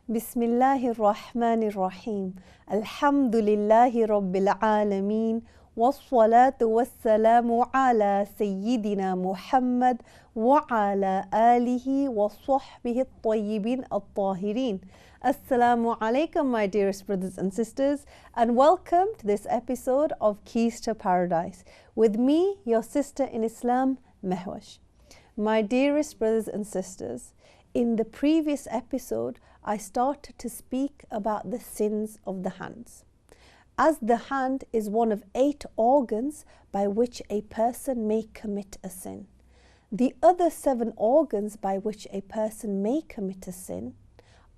Bismillahir Rahmanir Rahim. Alhamdulillahi Rabbil Alameen. Wassalatu wassalamu ala Sayyidina Muhammad wa ala alihi wa sahbihi at-tayyibin at-tahirin. Assalamu alaikum, my dearest brothers and sisters, and welcome to this episode of Keys to Paradise with me, your sister in Islam, Mehwash. My dearest brothers and sisters, in the previous episode, I started to speak about the sins of the hands. As the hand is one of 8 organs by which a person may commit a sin, the other 7 organs by which a person may commit a sin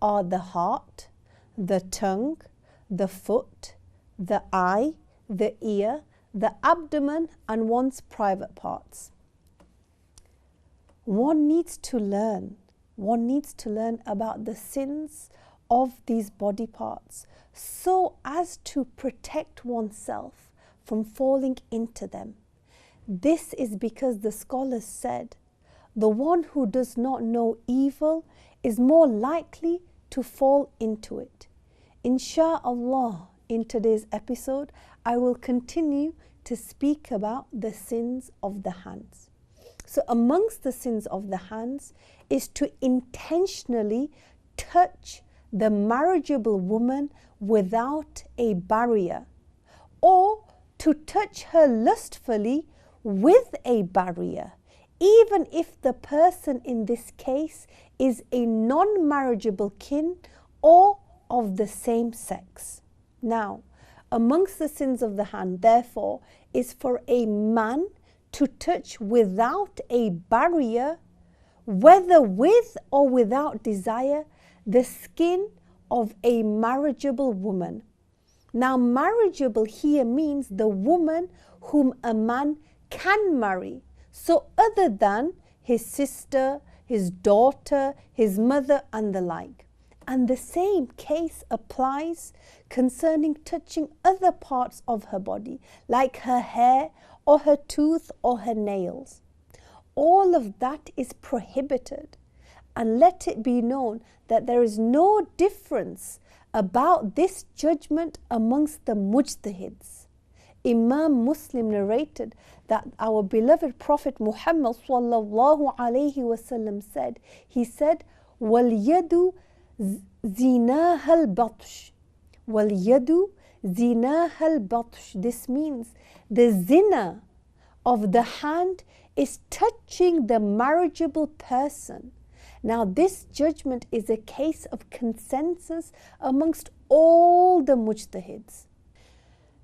are the heart, the tongue, the foot, the eye, the ear, the abdomen, and one's private parts. One needs to learn about the sins of these body parts so as to protect oneself from falling into them. This is because the scholars said, the one who does not know evil is more likely to fall into it. Insha'Allah, in today's episode, I will continue to speak about the sins of the hands. So amongst the sins of the hands is to intentionally touch the marriageable woman without a barrier, or to touch her lustfully with a barrier, even if the person in this case is a non-marriageable kin or of the same sex. Now, amongst the sins of the hand, therefore, is for a man to touch without a barrier, whether with or without desire, the skin of a marriageable woman. Now, marriageable here means the woman whom a man can marry. So other than his sister, his daughter, his mother, and the like. And the same case applies concerning touching other parts of her body, like her hair or her tooth or her nails. All of that is prohibited. And let it be known that there is no difference about this judgment amongst the mujtahids. Imam Muslim narrated that our beloved Prophet Muhammad sallallahu alaihi wasallam said, he said, وَالْيَدُ زِنَاهَ الْبَطْشِ وَالْيَدُ زِنَاهَ الْبَطْشِ. This means the zina of the hand is touching the marriageable person. Now, this judgment is a case of consensus amongst all the mujtahids.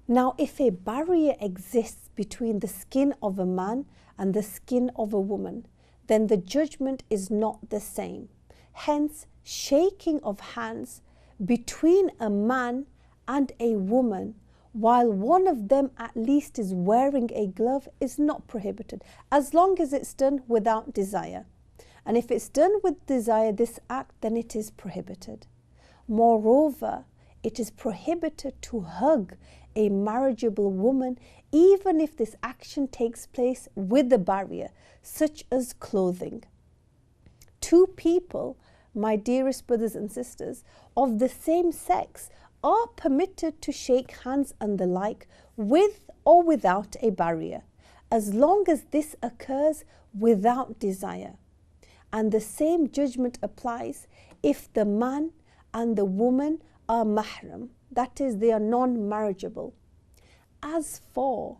Now, if a barrier exists between the skin of a man and the skin of a woman, then the judgment is not the same. Hence, shaking of hands between a man and a woman, while one of them at least is wearing a glove, is not prohibited, as long as it's done without desire. And if it's done with desire, this act, then it is prohibited. Moreover, it is prohibited to hug a marriageable woman, even if this action takes place with a barrier, such as clothing. 2 people, my dearest brothers and sisters, of the same sex are permitted to shake hands and the like with or without a barrier, as long as this occurs without desire. And the same judgment applies if the man and the woman are mahram, that is, they are non-marriageable. As for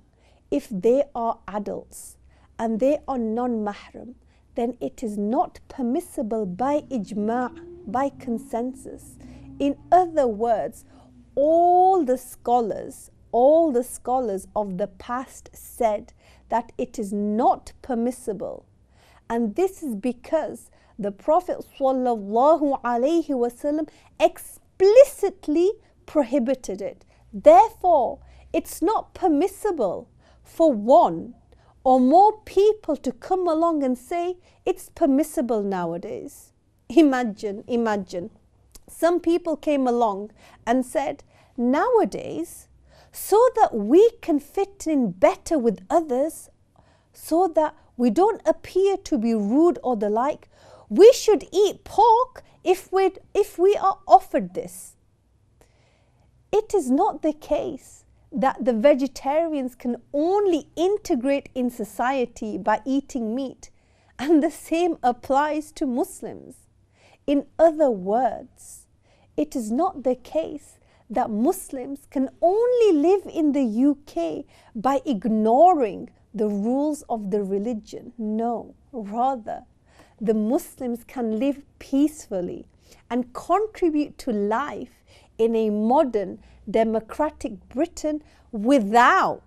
if they are adults and they are non-mahram, then it is not permissible by ijma', by consensus. In other words, all the scholars of the past said that it is not permissible. And this is because the Prophet sallallahu alaihi wasallam explicitly prohibited it. Therefore, it's not permissible for one or more people to come along and say it's permissible nowadays. Imagine. Some people came along and said, nowadays, so that we can fit in better with others, so that we don't appear to be rude or the like, we should eat pork if we are offered this, it is not the case that the vegetarians can only integrate in society by eating meat, and the same applies to Muslims. In other words, it is not the case that Muslims can only live in the UK by ignoring the rules of the religion. No, rather, the Muslims can live peacefully and contribute to life in a modern democratic Britain without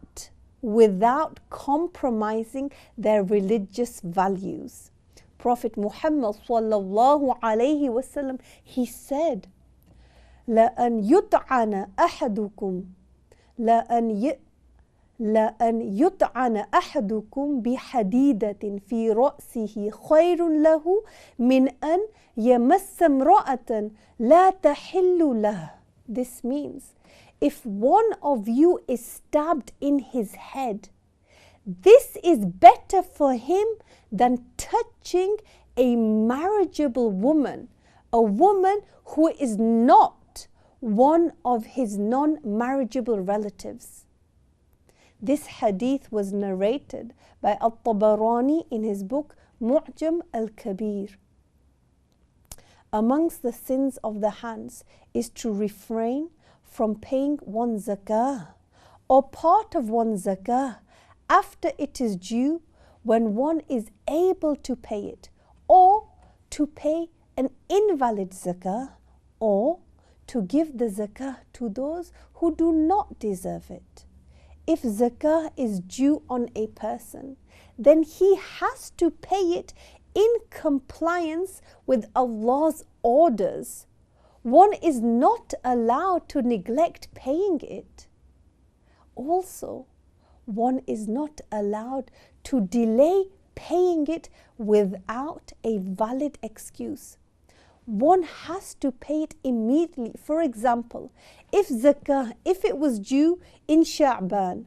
compromising their religious values. Prophet Muhammad sallallahu alayhi wasallam, he said, لأن يطعن أحدكم بحديدة في رأسه خير له من أن يمس امرأة لا تحل له. This means, if one of you is stabbed in his head, this is better for him than touching a marriageable woman, a woman who is not one of his non-marriageable relatives. This hadith was narrated by At-Tabarani in his book Mu'jam al-Kabir. Amongst the sins of the hands is to refrain from paying one's zakah or part of one's zakah after it is due when one is able to pay it, or to pay an invalid zakah, or to give the zakah to those who do not deserve it. If zakah is due on a person, then he has to pay it in compliance with Allah's orders. One is not allowed to neglect paying it. Also, one is not allowed to delay paying it without a valid excuse. One has to pay it immediately. For example, if zakah, if it was due in Sha'ban,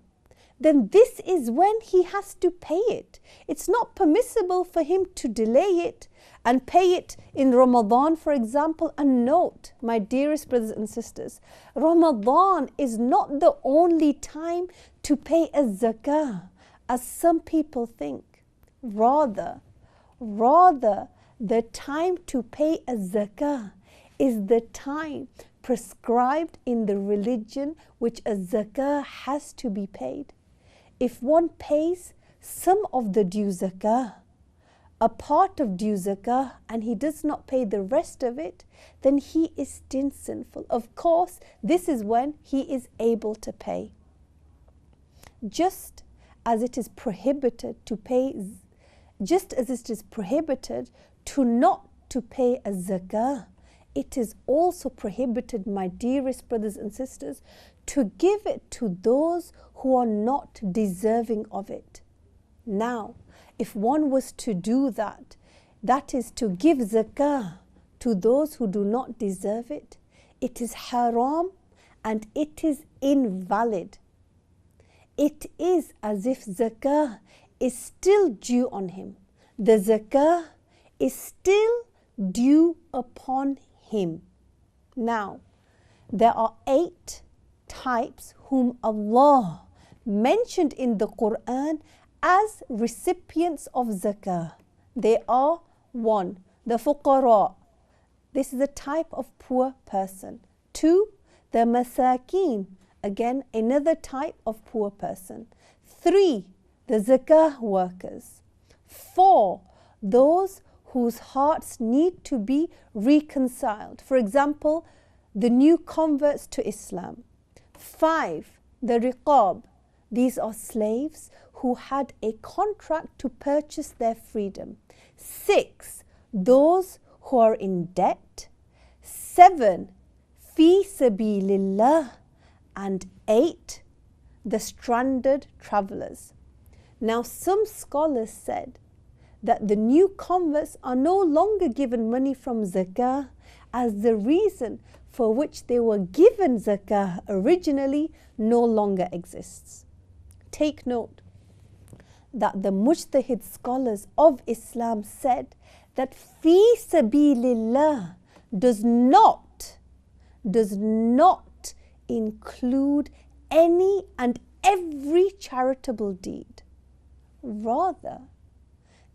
then this is when he has to pay it. It's not permissible for him to delay it and pay it in Ramadan, for example. And note, my dearest brothers and sisters, Ramadan is not the only time to pay a zakah, as some people think. Rather, the time to pay a zakah is the time prescribed in the religion which a zakah has to be paid. If one pays some of the due zakah, a part of due zakah, and he does not pay the rest of it, then he is still sinful. Of course, this is when he is able to pay. Just as it is prohibited to not to pay a zakah, it is also prohibited, my dearest brothers and sisters, to give it to those who are not deserving of it. Now, if one was to do that, that is to give zakah to those who do not deserve it, it is haram and it is invalid. It is as if zakah is still due on him. The zakah is still due upon him. Now, there are 8 types whom Allah mentioned in the Quran as recipients of zakah. They are: 1, the fuqara. This is a type of poor person. 2, the masakin. Again, another type of poor person. 3, the zakah workers. 4, those whose hearts need to be reconciled. For example, the new converts to Islam. 5, the riqab. These are slaves who had a contract to purchase their freedom. 6, those who are in debt. 7, fi sabilillah. And 8, the stranded travelers. Now, some scholars said that the new converts are no longer given money from zakah, as the reason for which they were given zakah originally no longer exists. Take note that the mujtahid scholars of Islam said that fi sabilillah does not include any and every charitable deed. Rather,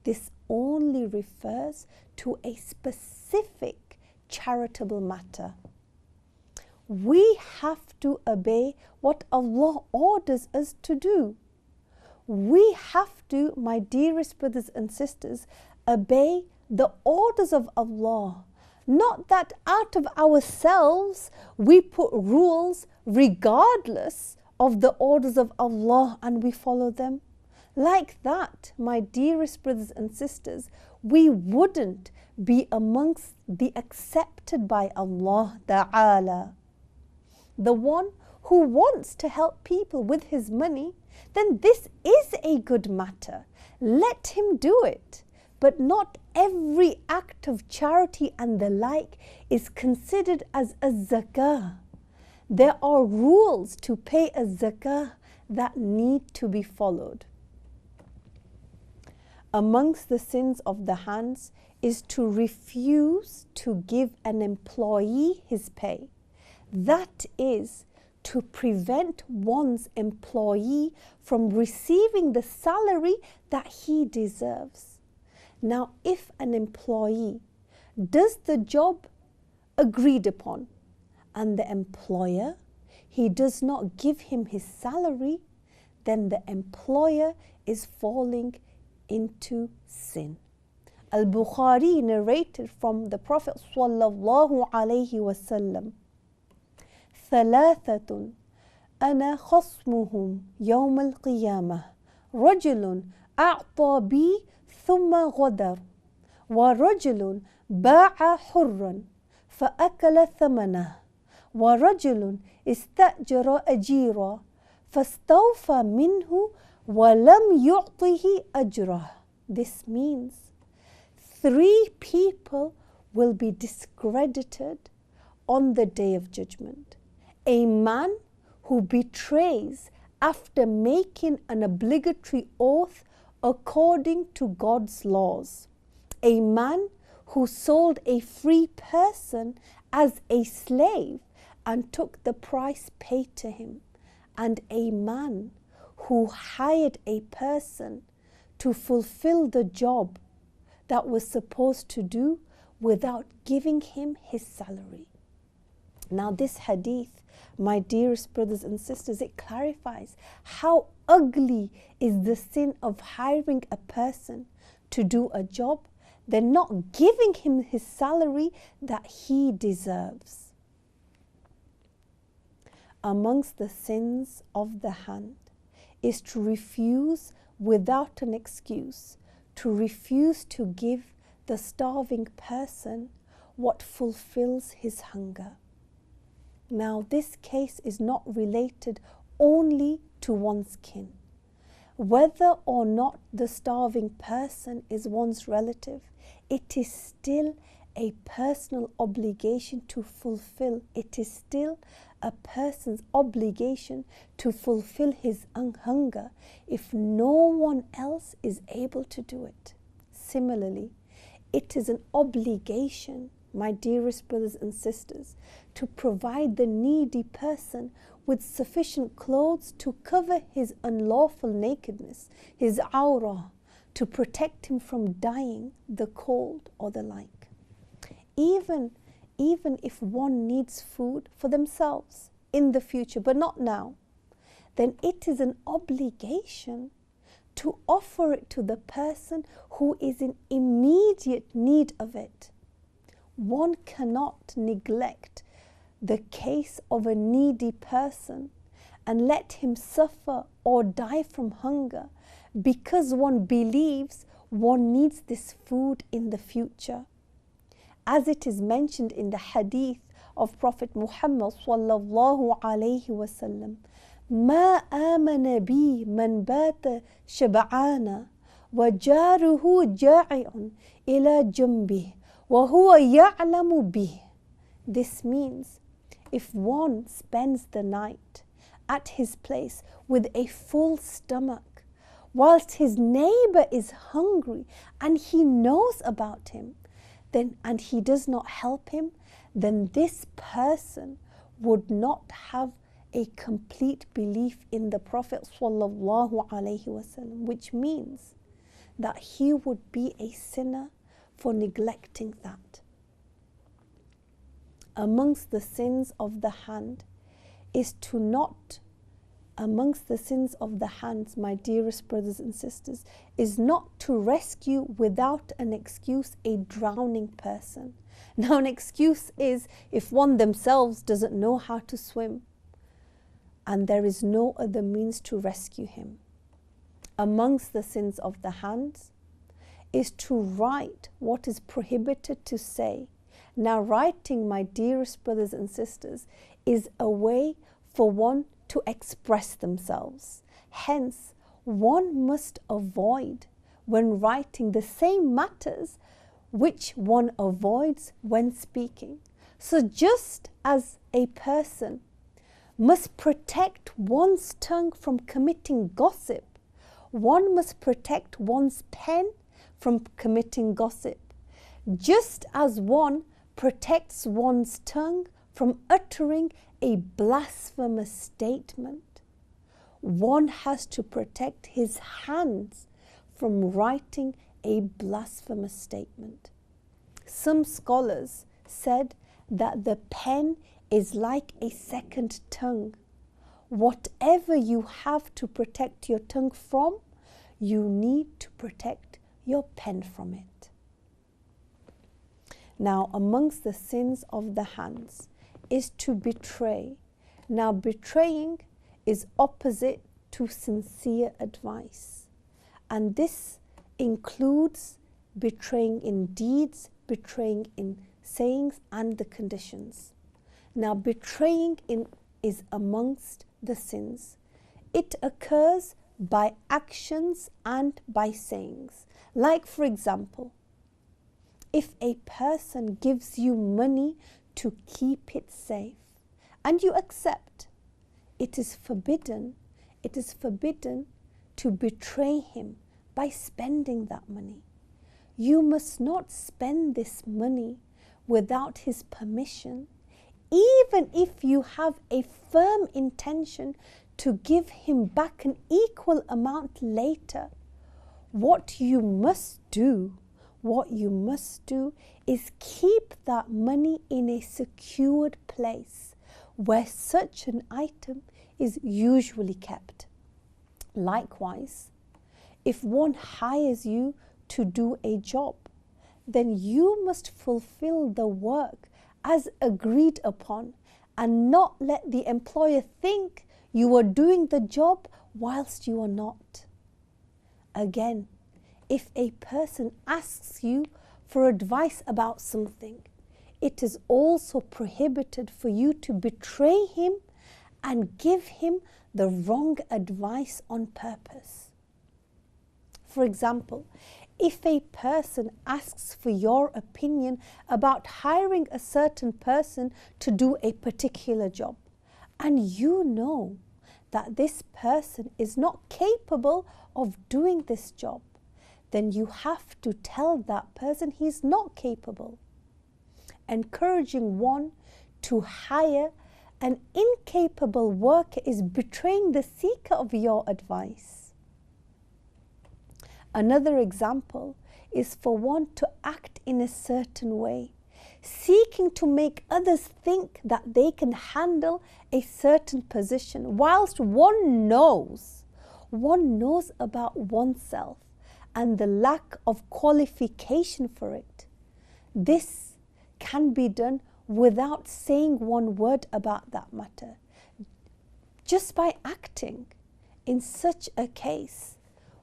this only refers to a specific charitable matter. We have to obey what Allah orders us to do. We have to, my dearest brothers and sisters, obey the orders of Allah. Not that out of ourselves we put rules regardless of the orders of Allah and we follow them. Like that, my dearest brothers and sisters, we wouldn't be amongst the accepted by Allah Ta'ala. The one who wants to help people with his money, then this is a good matter. Let him do it. But not every act of charity and the like is considered as a zakah. There are rules to pay a zakah that need to be followed. Amongst the sins of the hands is to refuse to give an employee his pay. That is, to prevent one's employee from receiving the salary that he deserves. Now, if an employee does the job agreed upon and the employer, he does not give him his salary, then the employer is falling into sin. Al-Bukhari narrated from the Prophet sallallahu alaihi wasallam, ثلاثة أنا خصمهم يوم القيامة رجل أعطى بي ثم غدر ورجل باع حرا فأكل ثمنه ورجل استأجر أجيرا فاستوفى منه ولم يعطه أجره. This means 3 people will be discredited on the day of judgment. A man who betrays after making an obligatory oath according to God's laws. A man who sold a free person as a slave and took the price paid to him. And a man who hired a person to fulfill the job that was supposed to do without giving him his salary. Now this hadith, my dearest brothers and sisters, it clarifies how ugly is the sin of hiring a person to do a job, then not giving him his salary that he deserves. Amongst the sins of the hand is to refuse without an excuse, to refuse to give the starving person what fulfills his hunger. Now, this case is not related only to one's kin. Whether or not the starving person is one's relative, it is still a personal obligation to fulfill. It is still a person's obligation to fulfill his hunger if no one else is able to do it. Similarly, it is an obligation, my dearest brothers and sisters, to provide the needy person with sufficient clothes to cover his unlawful nakedness, his awrah, to protect him from dying, the cold or the like. Even if one needs food for themselves in the future, but not now, then it is an obligation to offer it to the person who is in immediate need of it. One cannot neglect the case of a needy person and let him suffer or die from hunger because one believes one needs this food in the future. As it is mentioned in the hadith of Prophet Muhammad sallallahu alayhi wasallam, ما آمن بي من بات شبعانا وجاره جائع إلى جنبه وهو يعلم به. This means if one spends the night at his place with a full stomach, whilst his neighbor is hungry and he knows about him, then and he does not help him, then this person would not have a complete belief in the Prophet ﷺ, which means that he would be a sinner for neglecting that. Amongst the sins of the hand is to not, amongst the sins of the hands, my dearest brothers and sisters, is not to rescue without an excuse a drowning person. Now, an excuse is if one themselves doesn't know how to swim and there is no other means to rescue him. Amongst the sins of the hands is to write what is prohibited to say. Now, writing, my dearest brothers and sisters, is a way for one to express themselves. Hence, one must avoid, when writing, the same matters which one avoids when speaking. So just as a person must protect one's tongue from committing gossip, one must protect one's pen from committing gossip. Just as one protects one's tongue from uttering a blasphemous statement, one has to protect his hands from writing a blasphemous statement. Some scholars said that the pen is like a second tongue. Whatever you have to protect your tongue from, you need to protect your pen from it. Now, amongst the sins of the hands is to betray. Now, betraying is opposite to sincere advice, and this includes betraying in deeds, betraying in sayings, and the conditions. Now, betraying is amongst the sins. It occurs by actions and by sayings. Like, for example, if a person gives you money to keep it safe and you accept, it is forbidden to betray him by spending that money. You must not spend this money without his permission, even if you have a firm intention to give him back an equal amount later. What you must do is keep that money in a secured place where such an item is usually kept. Likewise, if one hires you to do a job, then you must fulfill the work as agreed upon and not let the employer think you are doing the job whilst you are not. Again, if a person asks you for advice about something, it is also prohibited for you to betray him and give him the wrong advice on purpose. For example, if a person asks for your opinion about hiring a certain person to do a particular job, and you know that this person is not capable of doing this job, then you have to tell that person he's not capable. Encouraging one to hire an incapable worker is betraying the seeker of your advice. Another example is for one to act in a certain way, seeking to make others think that they can handle a certain position, whilst one knows about oneself and the lack of qualification for it. This can be done without saying one word about that matter. Just by acting in such a case,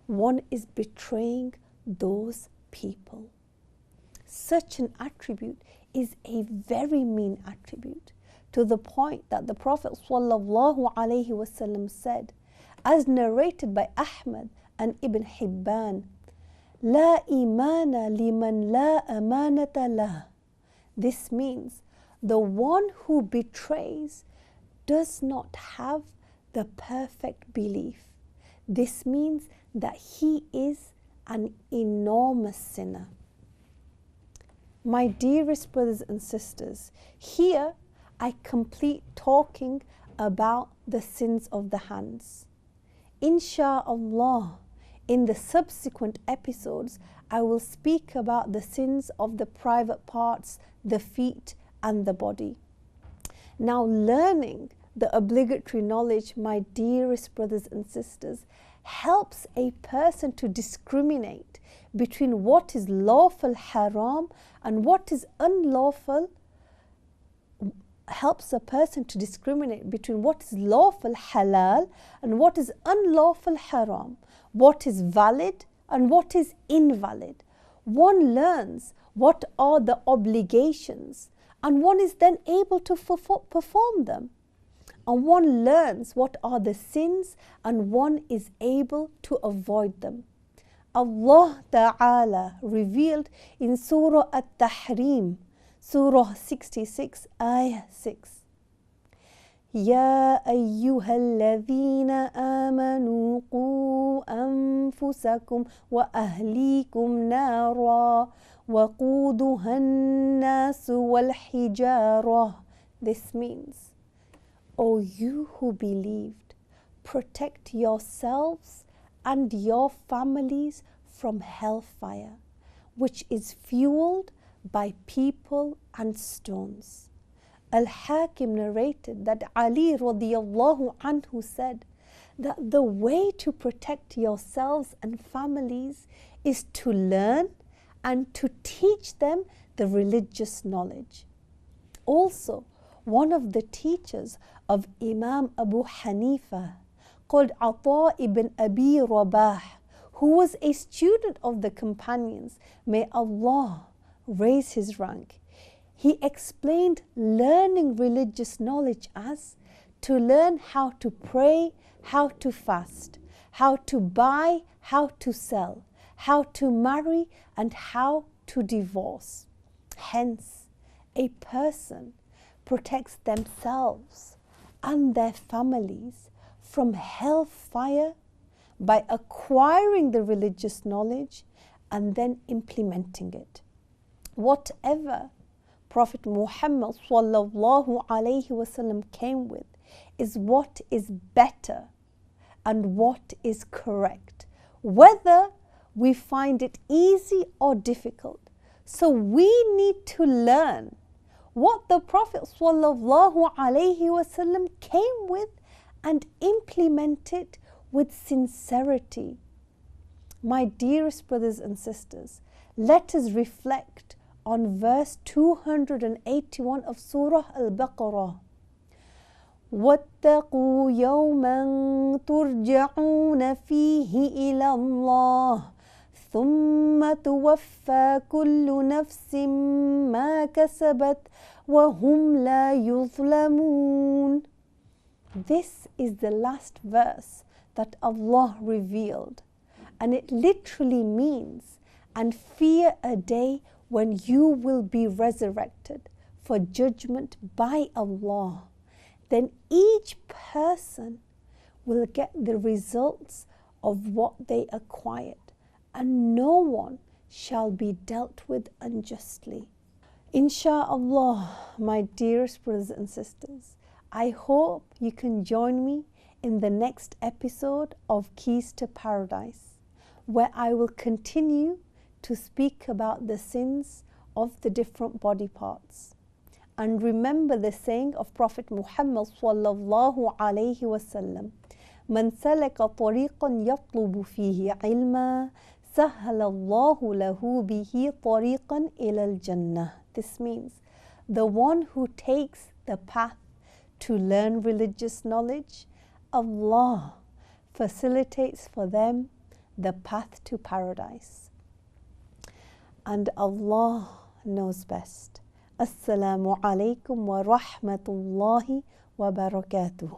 one is betraying those people. Such an attribute is a very mean attribute, to the point that the Prophet ﷺ said, as narrated by Ahmad and Ibn Hibban, La imana liman la amanata lah. This means the one who betrays does not have the perfect belief. This means that he is an enormous sinner. My dearest brothers and sisters, here I complete talking about the sins of the hands. Insha'Allah, in the subsequent episodes, I will speak about the sins of the private parts, the feet and the body. Now, learning the obligatory knowledge, my dearest brothers and sisters, helps a person to discriminate between what is lawful haram and what is unlawful, helps a person to discriminate between what is lawful halal and what is unlawful haram, what is valid and what is invalid. One learns what are the obligations and one is then able to perform them. And one learns what are the sins and one is able to avoid them. Allah Ta'ala revealed in Surah At-Tahrim, Surah 66, Ayah 6. يا أيها الذين آمنوا قوا أنفسكم وأهليكم نارا وقودها الناس والحجارة. This means, O you who believed, protect yourselves and your families from hellfire, which is fueled by people and stones. Al-Hakim narrated that Ali radiyallahu anhu said that the way to protect yourselves and families is to learn and to teach them the religious knowledge. Also, one of the teachers of Imam Abu Hanifa, called Ata ibn Abi Rabah, who was a student of the companions, may Allah raise his rank, he explained learning religious knowledge as to learn how to pray, how to fast, how to buy, how to sell, how to marry and how to divorce. Hence, a person protects themselves and their families from hellfire by acquiring the religious knowledge and then implementing it. Whatever Prophet Muhammad sallallahu alaihi wasallam came with is what is better and what is correct, whether we find it easy or difficult. So we need to learn what the Prophet sallallahu alaihi wasallam came with and implement it with sincerity. My dearest brothers and sisters, let us reflect on verse 281 of Surah Al-Baqarah. وَاتَّقُوا يَوْمًا تُرْجَعُونَ فِيهِ إِلَى اللَّهِ ثُمَّ تُوَفَّى كُلُّ نَفْسٍ مَا كَسَبَتْ وَهُمْ لَا يُظْلَمُونَ. This is the last verse that Allah revealed, and it literally means, and fear a day when you will be resurrected for judgment by Allah. Then each person will get the results of what they acquired, and no one shall be dealt with unjustly. Insha'Allah, my dearest brothers and sisters, I hope you can join me in the next episode of Keys to Paradise, where I will continue to speak about the sins of the different body parts. And remember the saying of Prophet Muhammad sallallahu alaihi wasallam, "Man salaka tariqan yatlubu fihi ilma, sahhala Allahu lahu bihi tariqan ila al-jannah." This means the one who takes the path to learn religious knowledge, Allah facilitates for them the path to paradise. And Allah knows best. Assalamu alaikum wa rahmatullahi wa barakatuh.